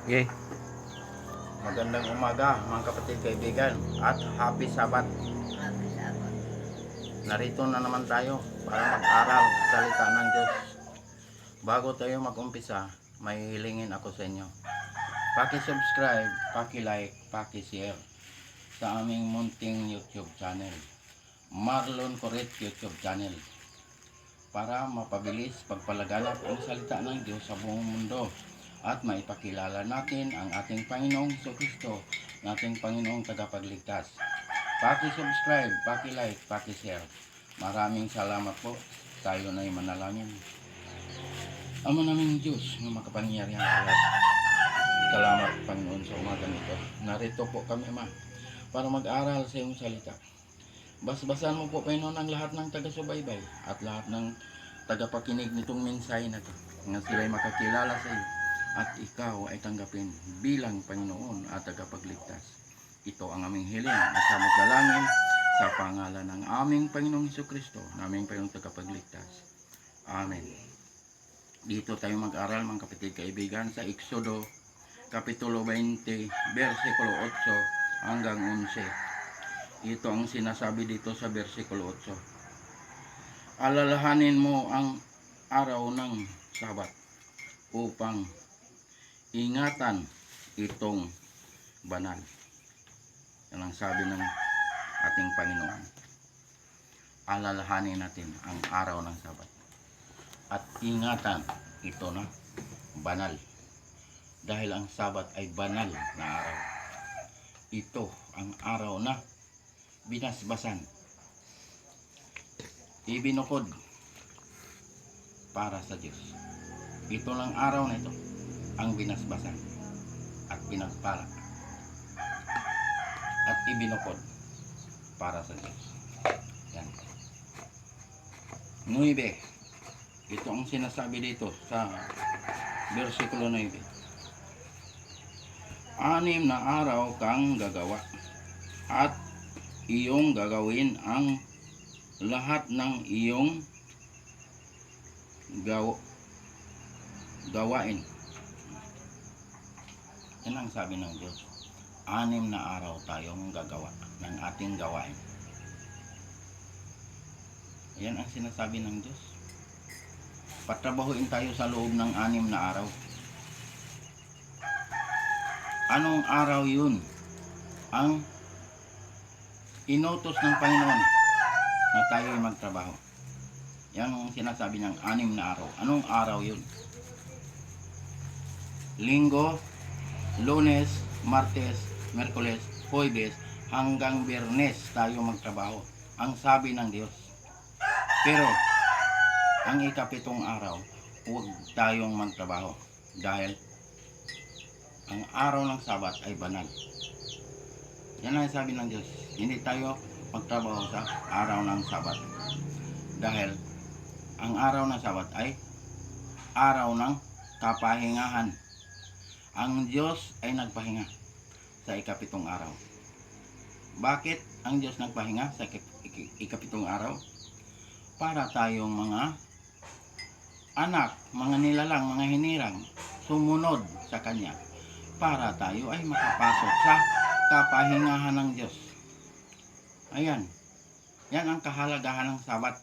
Okay. Magandang umaga mga kapatid kaibigan at happy Sabat. Happy Sabbath. Narito na naman tayo para mag-aral sa salita ng Diyos. Bago tayo mag-umpisa, may hilingin ako sa inyo. Paki-subscribe, paki-like, paki-share sa aming munting YouTube channel, Marlon Coret YouTube channel, para mapabilis pagpalaganap ang salita ng Diyos sa buong mundo at maipakilala natin ang ating Panginoong Jesucristo, nating Panginoong tagapagligtas. Paki-subscribe, paki-like, paki-share. Maraming salamat po. Tayo na'y manalangin. Ama naming Diyos na makapangyarihan sa lahat. Salamat Panginoon sa umaga nito. Narito po kami Ama para mag-aral sa iyong salita. Basbasan mo po Panginoon ang lahat ng taga-subaybay at lahat ng tagapakinig nitong mensahe na ito, na sila'y makakilala sa iyo at ikaw ay tanggapin bilang Panginoon at tagapagligtas. Ito ang aming hiling at samot dalangin sa pangalan ng aming Panginoong Jesucristo, naming Panginoong tagapagligtas. Amen. Dito tayo mag-aral mga kapatid kaibigan sa Exodo Kapitulo 20, versikulo 8 hanggang 11. Ito ang sinasabi dito sa versikulo 8. Alalahanin mo ang araw ng Sabat upang ingatan itong banal. Yan ang sabi ng ating Panginoon. Alalahanin natin ang araw ng Sabat at ingatan ito na banal. Dahil ang Sabat ay banal na araw. Ito ang araw na binasbasan, ibinukod para sa Diyos. Ito lang araw na ito ang binasbasan at pinagpala at ibinukod para sa Diyos. Yan. 9. Ito ang sinasabi dito sa versikulo 9. 6 na araw kang gagawa at iyong gagawin ang lahat ng iyong gawain. Yan ang sabi ng Diyos. 6 na araw tayong gagawa ng ating gawain. Yan ang sinasabi ng Diyos. Patrabahuin tayo sa loob ng 6 na araw. Anong araw yun? Ang inutos ng Panginoon na tayo ay magtrabaho. Yan ang sinasabi ng 6 na araw. Anong araw yun? Linggo, Lunes, Martes, Merkules, Huwebes, hanggang Biyernes tayo magtrabaho. Ang sabi ng Diyos. Pero, ang ika-7 araw, huwag tayong magtrabaho. Dahil, ang araw ng Sabat ay banal. Yan ang sabi ng Diyos. Hindi tayo magtrabaho sa araw ng Sabat. Dahil, ang araw ng Sabat ay araw ng kapahingahan. Ang Diyos ay nagpahinga sa ika-7 araw. Bakit ang Diyos nagpahinga sa ika-7 araw? Para tayong mga anak, mga nilalang, mga hinirang, sumunod sa Kanya. Para tayo ay makapasok sa kapahingahan ng Diyos. Ayan. Yan ang kahalagahan ng Sabat.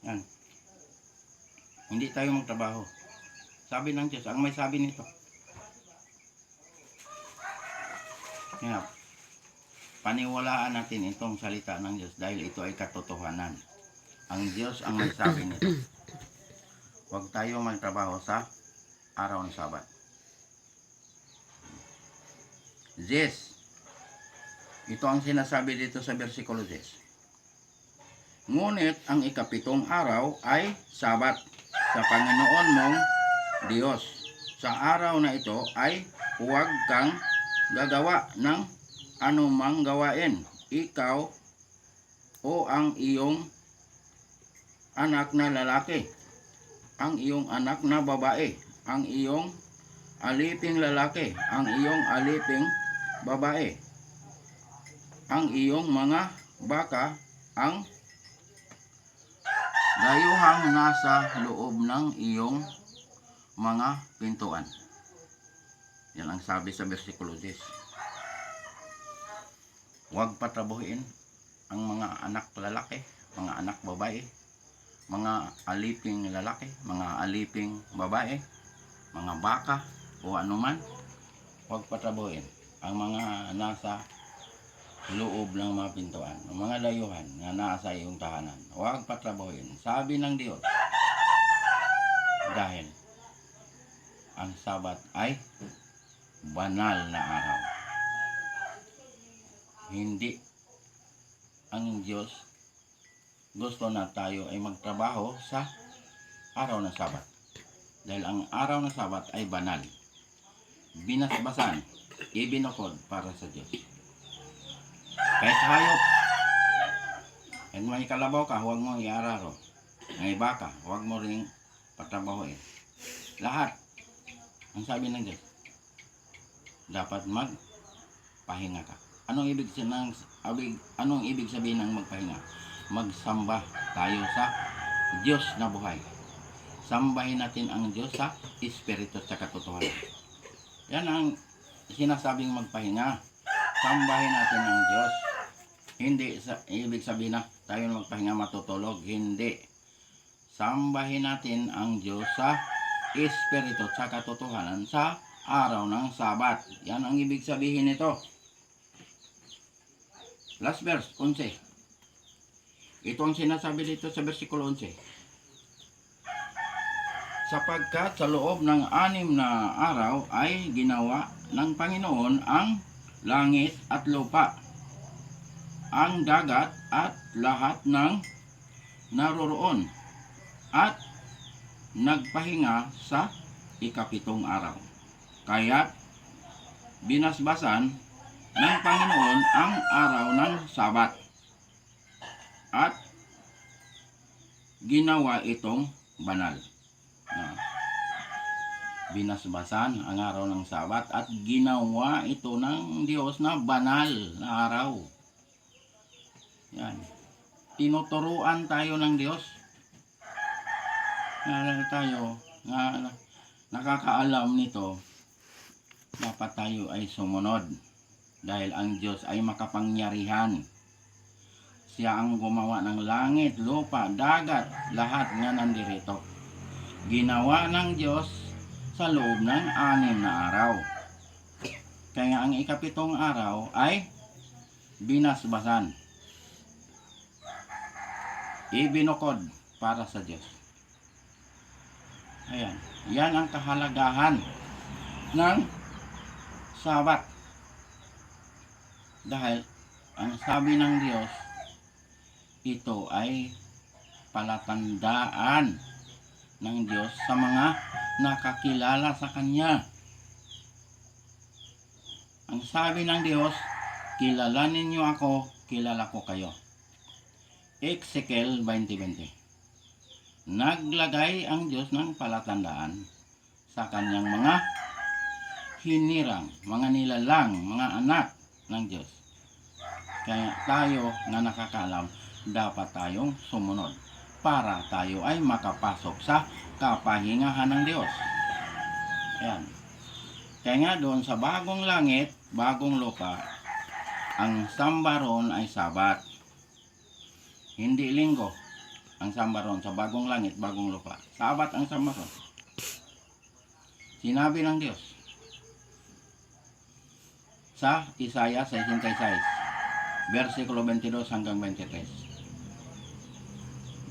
Yan. Hindi tayo magtrabaho. Sabi ng Diyos, ang may sabi nito. Kaya, paniwalaan natin itong salita ng Diyos dahil ito ay katotohanan. Ang Diyos ang may sabi nito. Huwag tayo magtrabaho sa araw ng Sabat. 10. Ito ang sinasabi dito sa versikulo 10. Ngunit ang ika-7 araw ay Sabat sa Panginoon mong Diyos. Sa araw na ito ay huwag kang gagawa ng anumang gawain. Ikaw o ang iyong anak na lalaki, ang iyong anak na babae, ang iyong aliping lalaki, ang iyong aliping babae, ang iyong mga baka, ang dayuhang nasa loob ng iyong mga pintuan. Yan ang sabi sa versikulo 10. Huwag patrabuhin ang mga anak lalaki, mga anak babae, mga aliping lalaki, mga aliping babae, mga baka o anuman. Huwag patrabuhin ang mga nasa loob ng mga pintuan, ang mga dayuhan na nasa iyong tahanan. Huwag patrabuhin, sabi ng Diyos, dahil ang Sabat ay banal na araw. Hindi ang Diyos gusto na tayo ay magtrabaho sa araw ng Sabat. Dahil ang araw ng Sabat ay banal. Binasbasan, ibinukod para sa Diyos. Kahit hayop, kahit may kalabaw ka, huwag mo iararo. May baka, huwag mo ring patrabahoin. Lahat, ang sabi ng Diyos, dapat magpahinga ka. Anong ibig sabihin ng magpahinga? Magsamba tayo sa Diyos na buhay. Sambahin natin ang Diyos sa Espiritu at sa katotohanan. Yan ang sinasabing magpahinga. Sambahin natin ang Diyos. Hindi ibig sabihin na tayo magpahinga matutulog. Hindi. Sambahin natin ang Diyos sa Espiritu at sa katotohanan sa araw ng Sabat. Yan ang ibig sabihin nito. Last verse, 11. Ito ang sinasabi dito sa versikulo 11. Sapagkat sa loob ng 6 na araw ay ginawa ng Panginoon ang langit at lupa, ang dagat at lahat ng naroroon, at nagpahinga sa ika-7 araw. Kaya't binasbasan ng Panginoon ang araw ng Sabat at ginawa itong banal. Binasbasan ang araw ng Sabat at ginawa ito ng Diyos na banal na araw. Yan. Tinuturuan tayo ng Diyos. Tayo na nakakaalam nito, dapat tayo ay sumunod. Dahil ang Diyos ay makapangyarihan. Siya ang gumawa ng langit, lupa, dagat, lahat nga nandirito. Ginawa ng Diyos sa loob ng 6 na araw. Kaya ang ika-7 araw ay binasbasan. Ibinukod para sa Diyos. Ayan. Yan ang kahalagahan ng Sabat. Dahil ang sabi ng Diyos, ito ay palatandaan ng Diyos sa mga nakakilala sa Kanya. Ang sabi ng Diyos, kilalanin niyo ako, kilala ko kayo. Ezekiel 20:20. Naglagay ang Diyos ng palatandaan sa Kanyang mga hinirang, mga nilalang, mga anak ng Diyos. Kaya tayo na nakakalam, dapat tayong sumunod para tayo ay makapasok sa kapahingahan ng Diyos. Ayan. Kaya nga doon sa bagong langit, bagong lupa, ang sambaron ay Sabat. Hindi linggo ang sambaron sa bagong langit, bagong lupa. Sabat ang sambaron. Sinabi ng Diyos sa Isaiah 66, versikulo 22 hanggang 23.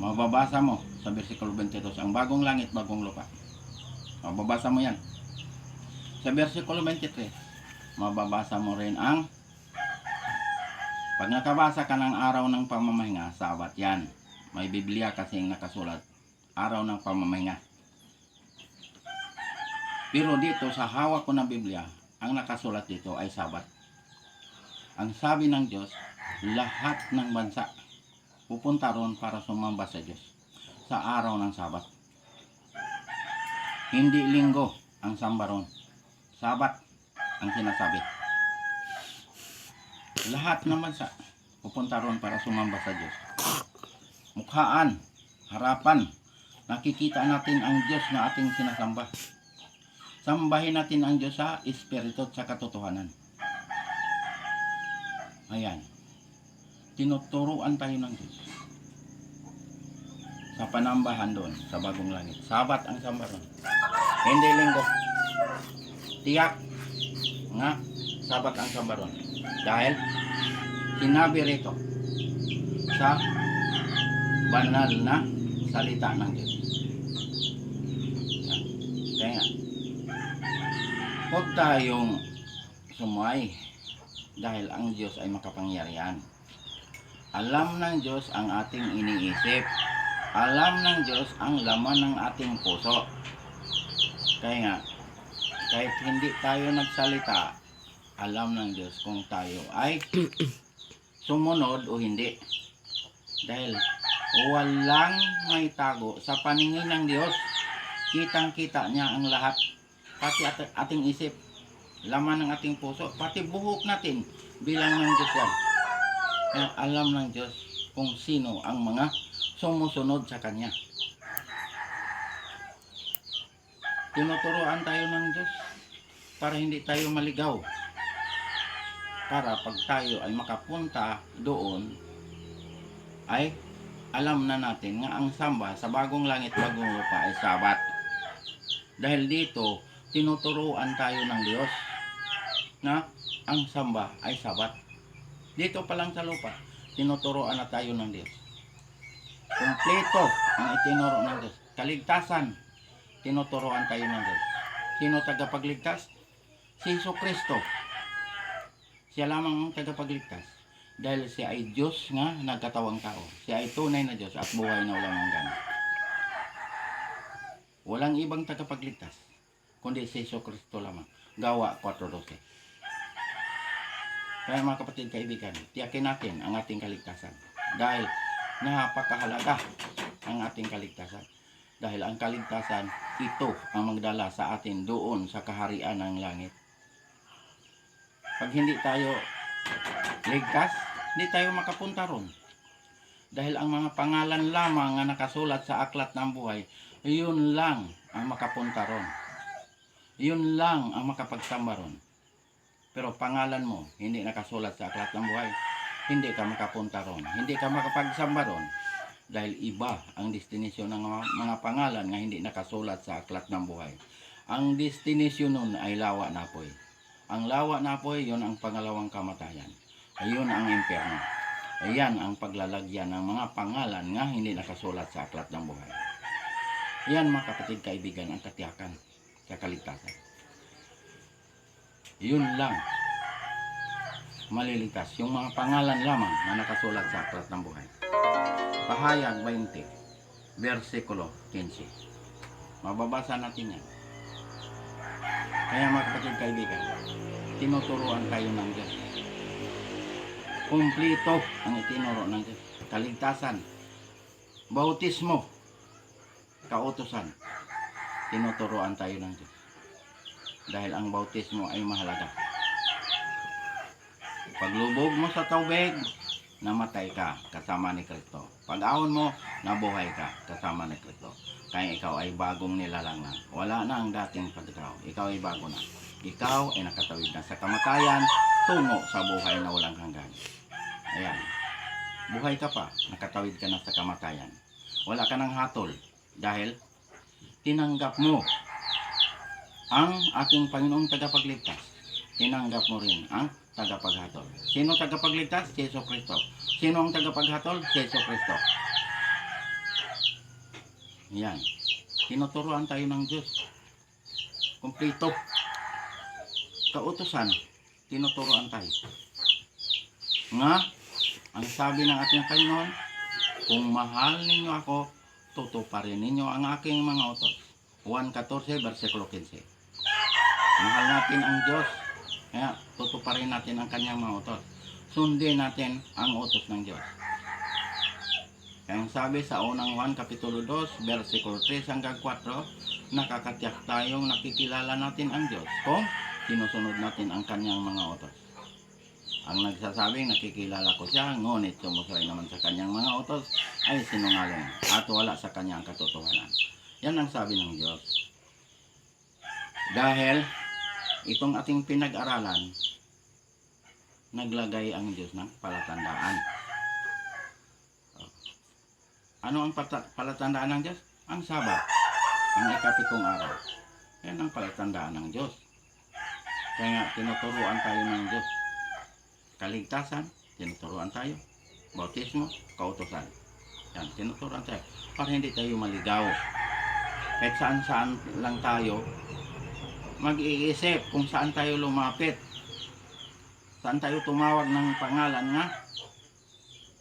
Mababasa mo sa versikulo 22 ang bagong langit, bagong lupa. Mababasa mo yan. Sa versikulo 23, mababasa mo rin ang pag nakabasa ka ng araw ng pamamahinga, Sabat yan. May Biblia kasing nakasulat, araw ng pamamahinga. Pero dito sa hawak ko ng Biblia, ang nakasulat dito ay Sabat. Ang sabi ng Diyos, lahat ng bansa pupunta ron para sumamba sa Diyos sa araw ng Sabat. Hindi linggo ang samba ron. Sabat ang sinasabi. Lahat ng bansa pupunta ron para sumamba sa Diyos. Mukhaan, harapan, nakikita natin ang Diyos na ating sinasamba. Sambahin natin ang Diyos sa espiritu at sa katotohanan. Ayan. Tinuturuan tayo ng Diyos. Sa panambahan doon, sa bagong langit. Sabat ang samba doon. Hindi linggo. Tiyak nga, sabat ang samba doon. Dahil, sinabi rito, sa banal na salita ng Diyos. Kaya nga, huwag tayong sumay dahil ang Diyos ay makapangyarihan. Alam ng Diyos ang ating iniisip. Alam ng Diyos ang laman ng ating puso. Kaya nga, kahit hindi tayo nagsalita, alam ng Diyos kung tayo ay sumunod o hindi. Dahil walang may tago sa paningin ng Diyos. Kitang-kita niya ang lahat. Pati ating isip, laman ng ating puso, pati buhok natin, bilang ng Diyos yan. Kaya alam ng Diyos kung sino ang mga sumusunod sa Kanya. Tinuturuan tayo ng Diyos para hindi tayo maligaw. Para pag tayo ay makapunta doon, ay alam na natin nga ang samba sa bagong langit, bagong lupa ay sabat. Dahil dito, tinuturuan tayo ng Diyos na ang samba ay sabat. Dito pa lang sa lupa, tinuturuan na tayo ng Diyos. Kompleto ang itinuro ng Diyos. Kaligtasan, tinuturuan tayo ng Diyos. Sino tagapagligtas? Si Jesucristo. Siya lamang ang tagapagligtas. Dahil siya ay Diyos nga nagkatawang tao. Siya ay tunay na Diyos at buhay na walang hanggan. Walang ibang tagapagligtas, kundi si Jesucristo lamang. Gawa 4:12. Kaya mga kapatid, kaibigan, tiyakin natin ang ating kaligtasan. Dahil napakahalaga ang ating kaligtasan. Dahil ang kaligtasan, ito ang magdala sa atin doon sa kaharian ng langit. Pag hindi tayo ligtas, hindi tayo makapunta ron. Dahil ang mga pangalan lamang na nakasulat sa aklat ng buhay, yun lang ang makapunta ron. Yun lang ang makapagsamba ron. Pero pangalan mo, hindi nakasulat sa aklat ng buhay, hindi ka makapunta ron. Hindi ka makapagsamba ron. Dahil iba ang destinasyon ng mga pangalan nga hindi nakasulat sa aklat ng buhay. Ang destinasyon nun ay lawa na poy. Ang lawa na poy, yun ang pangalawang kamatayan. Ayun ang impyerno. Ayan ang paglalagyan ng mga pangalan nga hindi nakasulat sa aklat ng buhay. Yan mga kapatid, kaibigan, ang katiyakan sa kaligtasan. Yun lang maliligtas, yung mga pangalan lamang na nakasulat sa aklat ng buhay. Pahayag 20, versikulo 15. Mababasa natin yan. Kaya mga kapatid, kaibigan, tinuturuan tayo ng Diyos. Kumplito ang itinuro ng Diyos. Kaligtasan, bautismo, kautusan, tinuturuan tayo ng Diyos. Dahil ang bautismo ay mahalaga. Paglubog mo sa tubig, namatay ka kasama ni Kristo. Pag-ahon mo, nabuhay ka kasama ni Kristo. Kaya ikaw ay bagong nilalang na. Wala na ang dating pagkatao. Ikaw ay bago na. Ikaw ay nakatawid na sa kamatayan, tungo sa buhay na walang hanggan. Ayan. Buhay ka pa, nakatawid ka na sa kamatayan. Wala ka ng hatol dahil tinanggap mo ang ating Panginoong tagapagligtas. Tinanggap mo rin ang tagapaghatol. Sino tagapagligtas? Si Jesucristo. Sino ang tagapaghatol? Si Jesucristo. Yan. Tinuturuan tayo ng Diyos. Kumplito. Kautusan. Tinuturuan tayo. Nga, ang sabi ng ating Panginoon, kung mahal ninyo ako, tutuparin ninyo ang aking mga utos. Juan 14, versikulo 15. Mahal natin ang Diyos, kaya tutuparin natin ang kanyang mga utos. Sundin natin ang utos ng Diyos. Kaya sabi sa unang Juan kapitulo 2, versikulo 3 hanggang 4, nakakatiyak tayong nakikilala natin ang Diyos kung sinusunod natin ang kanyang mga utos. Ang nagsasabing nakikilala ko siya, ngunit sumusunod naman sa kanyang mga utos ay sinungaling at wala sa kanyang katotohanan. Yan ang sabi ng Diyos. Dahil itong ating pinag-aralan, naglagay ang Diyos ng palatandaan. Ano ang palatandaan ng Diyos? Ang Sabat, ang ikapitong araw. Yan ang palatandaan ng Diyos. Kaya nga, tinuturuan tayo ng Diyos. Kaligtasan, tinuturuan tayo. Bautismo, kautusan. Yan, tinuturuan tayo. Para hindi tayo maligaw. Kahit saan-saan lang tayo, mag-iisip kung saan tayo lumapit. Saan tayo tumawag ng pangalan nga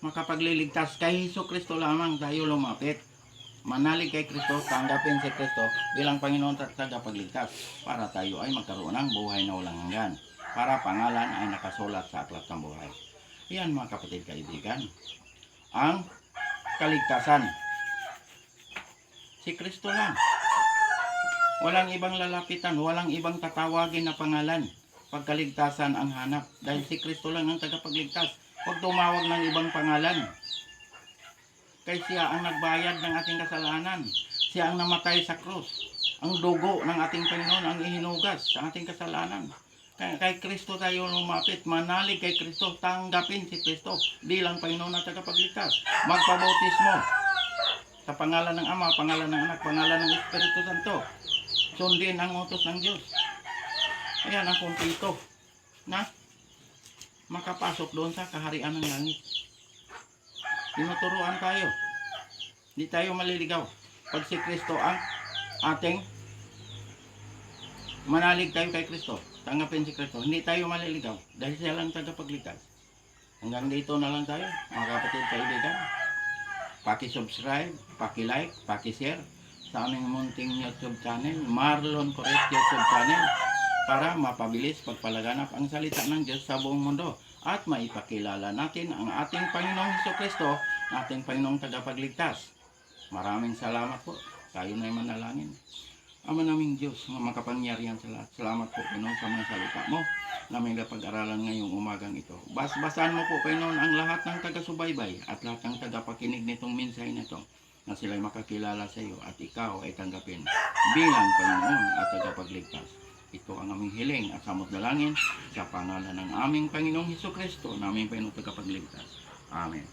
makapagliligtas. Kay Jesucristo lamang tayo lumapit. Manalig kay Kristo, tanggapin si Kristo bilang Panginoon at tagapagligtas para tayo ay magkaroon ng buhay na walang hanggan. Para pangalan ay nakasulat sa aklat ng buhay. Yan mga kapatid kaibigan. Ang kaligtasan. Si Kristo lang. Walang ibang lalapitan, walang ibang tatawagin na pangalan. Pagkaligtasan ang hanap. Dahil si Kristo lang ang tagapagligtas. Huwag tumawag ng ibang pangalan. Kaya siya ang nagbayad ng ating kasalanan. Siya ang namatay sa krus. Ang dugo ng ating Panginoon ang ihinugas sa ating kasalanan. Kay Kristo tayo lumapit. Manalig kay Kristo. Tanggapin si Kristo bilang Panginoon at tagapagligtas. Magpabautismo sa pangalan ng Ama, pangalan ng Anak, pangalan ng Espiritu Santo. Sundin ang utos ng Diyos. Ayan ang kumpleto na makapasok doon sa kaharian ng langit. Tinuturuan tayo. Hindi tayo maliligaw. Pag si Kristo ang ating manalig tayo kay Kristo, tanggapin si Kristo, hindi tayo maliligaw dahil siya lang tagapagligtas. Hanggang dito na lang tayo, mga kapatid kaibigan. Paki-subscribe, paki-like, paki-share sa aming munting YouTube channel, Marlon Correct YouTube channel, para mapabilis pagpalaganap ang salita ng Diyos sa buong mundo at maipakilala natin ang ating Panginoong Jesucristo, ating Panginoong tagapagligtas. Maraming salamat po. Tayo na'y manalangin. Ama naming Diyos, na makapangyarihan sa lahat. Salamat po, Panginoon, sa mga salita mo na may napag-aralan ngayong umagang ito. Basbasan mo po, Panginoon, ang lahat ng taga-subaybay at lahat ng tagapakinig nitong mensahe na ito, na sila'y makakilala sa iyo at ikaw ay tanggapin bilang Panginoon at tagapagligtas. Ito ang aming hiling at samot dalangin sa pangalan ng aming Panginoong Hesukristo, na aming Panginoong tagapagligtas. Amen.